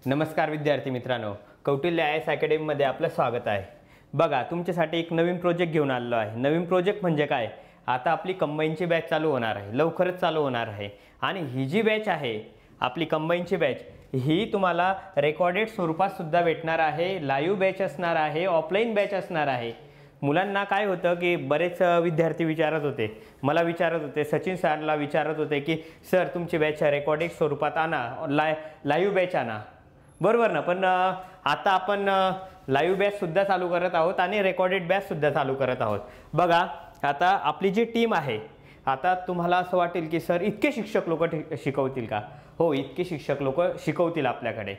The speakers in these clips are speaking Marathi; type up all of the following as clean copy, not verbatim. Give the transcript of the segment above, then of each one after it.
नमस्कार विद्यार्थी मित्रांनो, कौटिल्य IAS अकॅडमीमध्ये आपलं स्वागत आहे। बघा, तुमच्यासाठी एक नवीन प्रोजेक्ट घेऊन आलो आहे। नवीन प्रोजेक्ट म्हणजे काय? आता आपली कंबाईनची बॅच चालू होणार आहे, लवकरच चालू होणार आहे। आणि ही जी बॅच आहे, आपली कंबाईनची बॅच, ही तुम्हाला रेकॉर्डेड स्वरूपात सुद्धा भेटणार आहे, लाईव्ह बॅच असणार आहे, ऑफलाईन बॅच असणार आहे। मुलांना काय होतं की बरेच विद्यार्थी विचारत होते, मला विचारत होते, सचिन सरला विचारत होते की सर तुमची बॅच रेकॉर्डेड स्वरूपात आणा, लाईव्ह बॅच आणा, बरोबर ना। पण आता आपण लाईव्ह बॅच सुद्धा चालू करत आहोत आणि रेकॉर्डेड बॅच सुद्धा चालू करत आहोत। बघा, आता आपली जी टीम आहे, आता तुम्हाला असं वाटेल की सर इतके शिक्षक लोक शिकवतील का? हो, इतके शिक्षक लोक शिकवतील आपल्याकडे।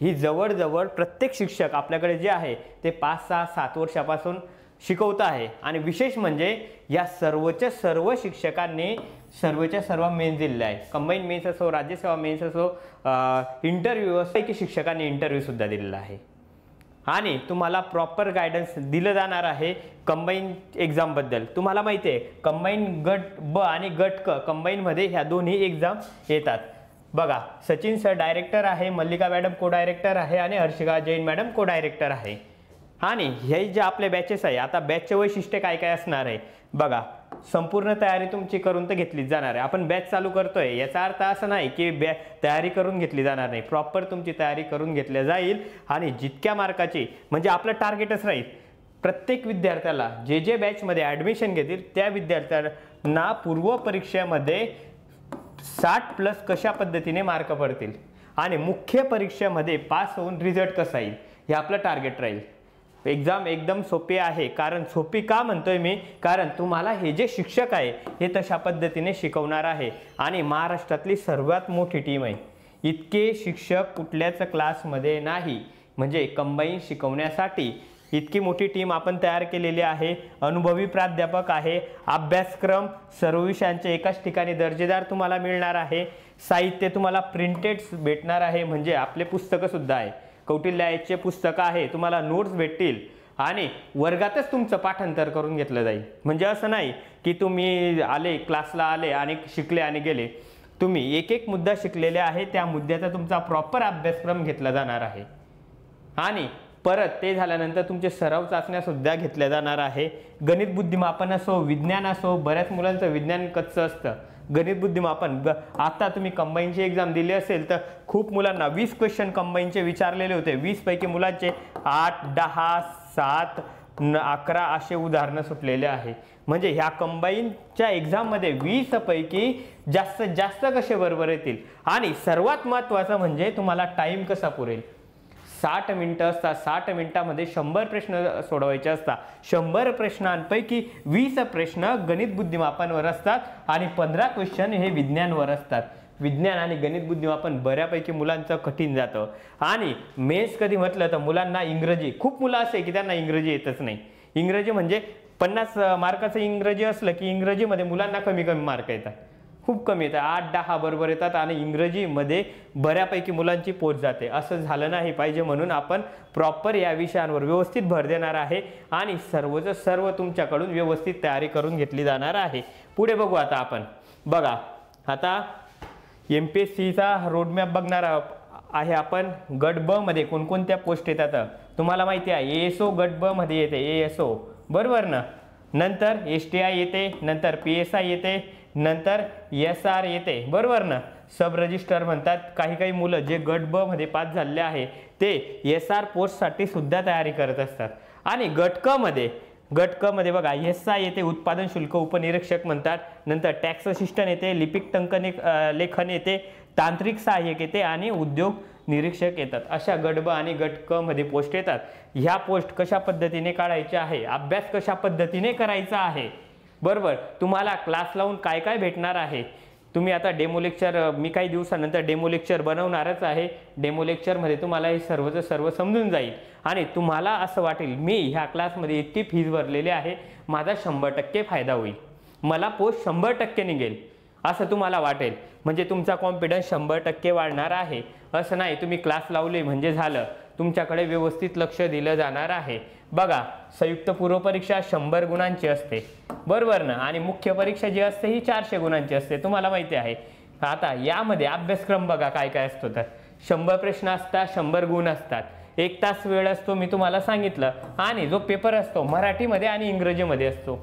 ही जवळजवळ प्रत्येक शिक्षक आपल्याकडे जे आहे ते 5, 6, 7 वर्षापासून शिकवत आहे। आणि विशेष म्हणजे या सर्वच्या सर्व शिक्षकांनी सर्वच्या सर्व मेन्स दिलेले आहे, कंबाईन मेन्स असो, राज्यसेवा मेन्स असो, इंटरव्ह्यू असो, की शिक्षकांनी इंटरव्ह्यू सुद्धा दिलेला आहे। आणि तुम्हाला प्रॉपर गायडन्स दिलं जाणार आहे कंबाईन एक्झाम बद्दल। तुम्हाला माहिती आहे कंबाईन गट ब आणि गट क कंबाईनमध्ये ह्या दोन्ही एक्झाम येतात। बघा, सचिन सर डायरेक्टर आहे, मल्लिका मॅडम को डायरेक्टर आहे आणि हर्षिका जैन मॅडम को डायरेक्टर आहे। आणि हे जे आपले बॅचेस आहे, आता बॅचचे वैशिष्ट्य काय काय असणार आहे बघा। संपूर्ण तयारी तुमची करून तर घेतलीच जाणार आहे। आपण बॅच चालू करतोय याचा अर्थ असा नाही की तयारी करून घेतली जाणार नाही, प्रॉपर तुमची तयारी करून घेतली जाईल। आणि जितक्या मार्काची म्हणजे आपलं टार्गेटच राहील, प्रत्येक विद्यार्थ्याला जे जे बॅचमध्ये ॲडमिशन घेतील त्या विद्यार्थ्यांना पूर्व परीक्षेमध्ये 60+ कशा पद्धतीने मार्क पडतील आणि मुख्य परीक्षेमध्ये पास होऊन रिझल्ट कसा येईल हे आपलं टार्गेट राहील। एक्झाम एकदम सोपी आहे। कारण सोपी का म्हणतोय मी? कारण तुम्हाला हे जे शिक्षक आहे हे तशा पद्धतीने शिकवणार आहे आणि महाराष्ट्रातली सर्वात मोठी टीम आहे। इतके शिक्षक कुठल्याच क्लासमध्ये नाही, म्हणजे कंबाईन शिकवण्यासाठी इतकी मोठी टीम आपण तयार केलेली आहे। अनुभवी प्राध्यापक आहे, अभ्यासक्रम सर्व विषयांचे एकाच ठिकाणी दर्जेदार तुम्हाला मिळणार आहे। साहित्य तुम्हाला प्रिंटेड भेटणार आहे, म्हणजे आपले पुस्तकं सुद्धा आहे, कौटिल्य IASचे पुस्तकं आहे, तुम्हाला नोट्स भेटतील आणि वर्गातच तुमचं पाठांतर करून घेतलं जाईल। म्हणजे असं नाही की तुम्ही आले, क्लासला आले आणि शिकले आणि गेले। तुम्ही एक एक मुद्दा शिकलेले आहे, त्या मुद्द्याचा तुमचा प्रॉपर अभ्यासक्रम घेतला जाणार आहे। आणि परत ते झाल्यानंतर तुमचे सराव चाचण्या सुद्धा घेतल्या जाणार आहे। गणित बुद्धिमापन असो, विज्ञान असो, बऱ्याच मुलांचं विज्ञान कच्चं असतं, गणित बुद्धिमापन। आता तुम्ही कंबाईनची एक्झाम दिली असेल तर खूप मुलांना 20 क्वेश्चन कंबाईनचे विचारलेले होते। 20 पैकी मुलांचे 8, 10, 7, 11 असे उदाहरणं सुटलेले आहे। म्हणजे ह्या कंबाईनच्या एक्झाममध्ये 20 पैकी जास्तीत जास्त कसे बरोबर येतील आणि सर्वात महत्त्वाचं म्हणजे तुम्हाला टाईम कसा पुरेल। 60 मिनिटं असतात, 60 मिनिटामध्ये 100 प्रश्न सोडवायचे असतात। 100 प्रश्नांपैकी 20 प्रश्न गणित बुद्धिमापनवर असतात आणि 15 क्वेश्चन हे विज्ञानवर असतात। विज्ञान आणि गणित बुद्धिमापन बऱ्यापैकी मुलांचं कठीण जातं। आणि मेन्स कधी म्हटलं तर मुलांना इंग्रजी, खूप मुलं असे की त्यांना इंग्रजी येतच नाही। इंग्रजी म्हणजे 50 मार्काचं इंग्रजी असलं की इंग्रजीमध्ये मुलांना कमी मार्क येतात, खूप कमी येतात, 8-10 बरोबर येतात आणि इंग्रजीमध्ये बऱ्यापैकी मुलांची पोच जाते। असं झालं नाही पाहिजे म्हणून आपण प्रॉपर या विषयांवर व्यवस्थित भर देणार आहे आणि सर्वच सर्व तुमच्याकडून व्यवस्थित तयारी करून घेतली जाणार आहे। पुढे बघू आता आपण। बघा, आता MPSCचा रोडमॅप बघणार आहे आपण। गट ब मध्ये कोणकोणत्या पोस्ट येतात तुम्हाला माहिती आहे। ASO गट ब मध्ये येते, ASO बरोबर ना। नंतर STI येते, नंतर PSI येते, नंतर SR येते, बरोबर ना। सब रजिस्टर म्हणतात। काही मुलं जे गट ब मध्ये पास झालेले आहे ते SR पोस्टसाठी सुद्धा तयारी करत असतात। आणि गट क मध्ये बघा SI येते, उत्पादन शुल्क उपनिरीक्षक म्हणतात। नंतर टॅक्स असिस्टंट येते, लिपिक टंकलेखन येते, तांत्रिक सहाय्यक येते आणि उद्योग निरीक्षक येतात। अशा गट ब आणि गट क मध्ये पोस्ट येतात। ह्या पोस्ट कशा पद्धतीने काढायच्या आहे, अभ्यास कशा पद्धतीने करायचा आहे, बरोबर, तुम्हाला क्लास लावून काय काय भेटणार आहे। तुम्ही आता डेमो लेक्चर मी काही दिवसानंतर डेमो लेक्चर बनवणारच आहे। डेमो लेक्चरमध्ये तुम्हाला हे सर्वचं सर्व समजून जाईल आणि तुम्हाला असं वाटेल मी ह्या क्लासमध्ये इतकी फीस भरलेली आहे, माझा 100% फायदा होईल, मला पोस्ट 100% निघेल असं तुम्हाला वाटेल। म्हणजे तुमचा कॉन्फिडन्स 100% वाढणार आहे। असं नाही तुम्ही क्लास लावले म्हणजे झालं, तुमच्याकडे व्यवस्थित लक्ष दिलं जाणार आहे। बघा, संयुक्त पूर्व परीक्षा 100 गुणांची असते, बरोबर ना। आणि मुख्य परीक्षा जी असते ही 400 गुणांची असते, तुम्हाला माहिती आहे। आता यामध्ये अभ्यासक्रम बघा काय काय असतो तर 100 प्रश्न असतात, 100 गुण असतात, 1 तास वेळ असतो मी तुम्हाला सांगितलं, आणि जो पेपर असतो मराठीमध्ये आणि इंग्रजीमध्ये असतो.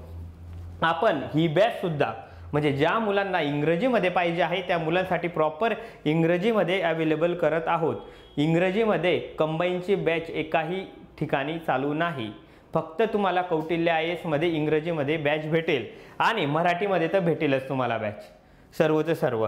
आपण ही बॅच सुद्धा म्हणजे ज्या मुलांना इंग्रजीमध्ये पाहिजे आहे त्या मुलांसाठी प्रॉपर इंग्रजीमध्ये अवेलेबल करत आहोत. इंग्रजीमध्ये कंबाईनची बॅच एकाही ठिकाणी चालू नाही. फक्त तुम्हाला कौटिल्य IAS मध्ये इंग्रजीमध्ये बॅच भेटेल आणि मराठीमध्ये तर भेटेलच तुम्हाला बॅच. सर्वच सर्व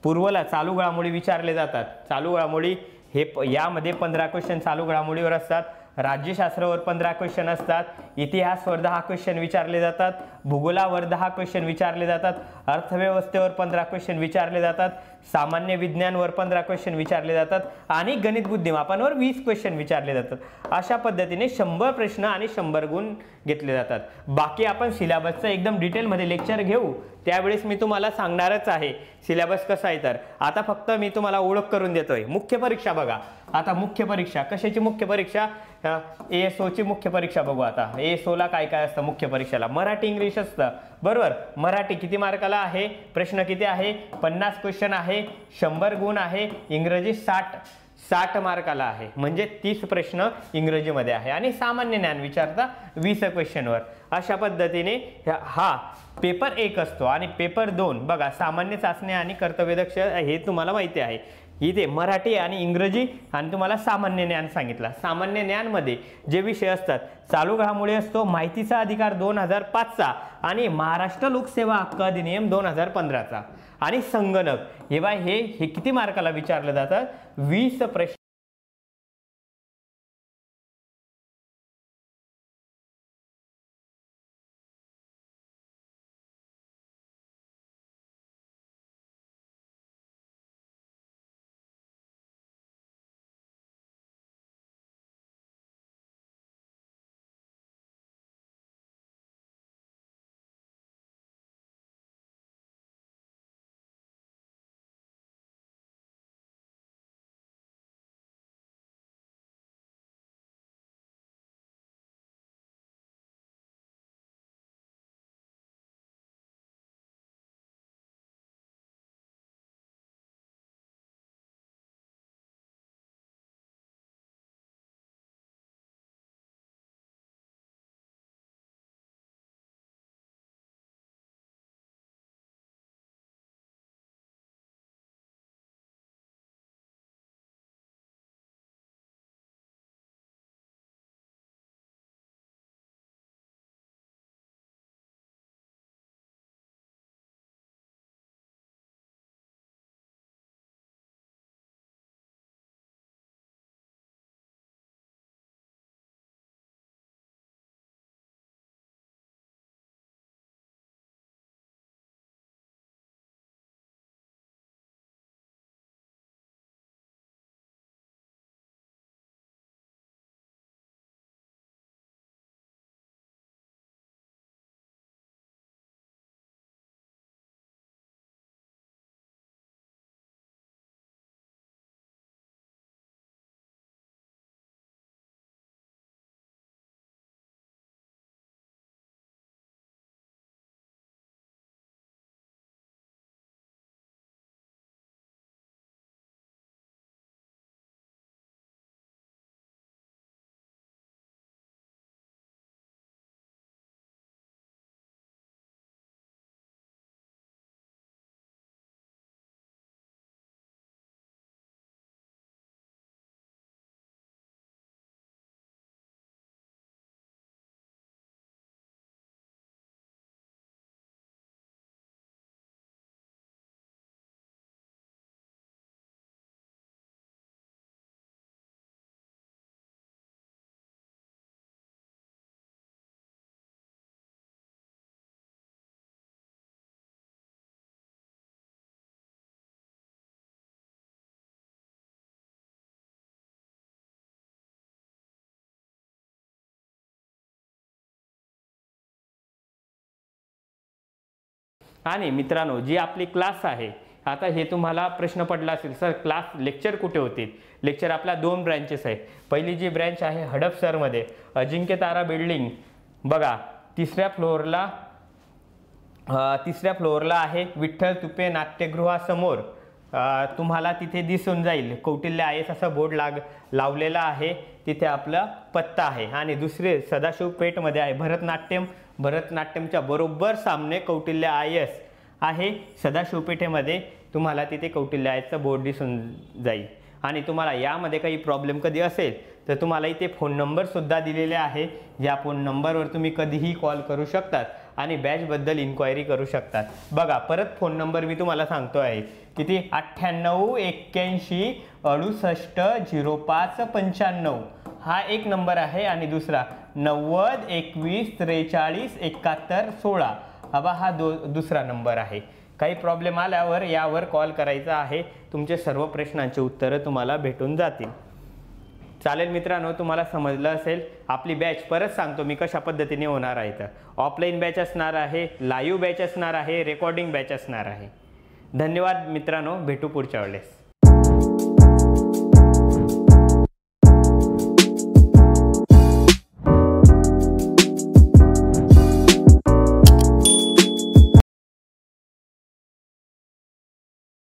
पूर्वला चालू घडामोडी विचारले जातात. चालू घडामोडी हे यामध्ये 15 क्वेश्चन चालू घडामोडीवर असतात. राज्यशास्त्रावर 15 क्वेश्चन असतात. इतिहासवर 10 क्वेश्चन विचारले जातात. भूगोलावर 10 क्वेश्चन विचारले जातात. अर्थव्यवस्थेवर 15 क्वेश्चन विचारले जातात. सामान्य विज्ञानवर 15 क्वेश्चन विचारले जातात आणि गणित बुद्धिमापनावर 20 क्वेश्चन विचारले जातात. अशा पद्धतीने 100 प्रश्न आणि 100 गुण घेतले जातात. बाकी आपण सिलेबसचं एकदम डिटेलमध्ये लेक्चर घेऊ, त्यावेळेस मी तुम्हाला सांगणारच आहे सिलेबस कसा आहे. तर आता फक्त मी तुम्हाला ओळख करून देतोय. मुख्य परीक्षा बघा. आता मुख्य परीक्षा कशाची मुख्य परीक्षा? ASO ची मुख्य परीक्षा बघू. आता ASO ला काय काय असतं मुख्य परीक्षेला? मराठी इंग्लिश असतं, बरोबर. मराठी किती मार्काला आहे? प्रश्न किती आहे? 50 क्वेश्चन आहे, 100 गुण आहे. इंग्रजी 60 मार्काला आहे, म्हणजे 30 प्रश्न इंग्रजीमध्ये आहे आणि सामान्य ज्ञान विचारता 20 क्वेश्चनवर. अशा पद्धतीने हा पेपर 1 असतो. आणि पेपर 2 बघा, सामान्य चाचणी आणि कर्तव्यदक्ष हे तुम्हाला माहिती आहे. इथे मराठी आणि इंग्रजी आणि तुम्हाला सामान्य ज्ञान सांगितलं. सामान्य ज्ञानमध्ये जे विषय असतात, चालू घडामोडी असतो, माहितीचा अधिकार 2005चा आणि महाराष्ट्र लोकसेवा हक्क अधिनियम 2015चा आणि संगणक. हे किती मार्काला विचारलं जातं? 20 प्रश्न. आणि मित्रांनो, जी आपली क्लास आहे, आता हे तुम्हाला प्रश्न पडला असेल, सर क्लास लेक्चर कुठे होतील? लेक्चर आपल्या 2 ब्रँचेस आहे. पहिली जी ब्रँच आहे हडपसरमध्ये अजिंक्य तारा बिल्डिंग बघा, तिसऱ्या फ्लोअरला आहे विठ्ठल तुपे नाट्यगृहासमोर. तुम्हाला तिथे दिसून जाईल कौटिल्य IAS असा बोर्ड लावलेला आहे, तिथे आपला पत्ता आहे। आणि दुसरे सदाशिव पेठमध्ये आहे भरतनाट्यमच्या बरोबर सामने कौटिल्य IAS आहे। सदाशिव पेठेमध्ये तुम्हाला तिथे कौटिल्य IASचा बोर्ड दिसून जाईल। आणि तुम्हाला यामध्ये काही प्रॉब्लेम कधी असेल तर तुम्हाला इथे फोन नंबर सुद्धा दिलेले आहे, ज्या फोन नंबरवर तुम्ही कधीही कॉल करू शकतात आणि बॅचबद्दल इन्क्वायरी करू शकतात। बघा परत फोन नंबर मी तुम्हाला सांगतो आहे, किती 98 81 68 05 95 हा एक नंबर आहे आणि दुसरा 90 21 43 71 16 हा दुसरा नंबर आहे। काही प्रॉब्लेम आल्यावर यावर कॉल करायचा आहे, तुमचे सर्व प्रश्नांची उत्तरं तुम्हाला भेटून जातील। चालेल मित्रांनो, तुम्हाला समजलं असेल। आपली बॅच परत सांगतो मी कशा पद्धतीने होणार आहे। तर ऑफलाईन बॅच असणार आहे, लाईव्ह बॅच असणार आहे, रेकॉर्डिंग बॅच असणार आहे। धन्यवाद मित्रांनो, भेटू पुढच्या वेळेस।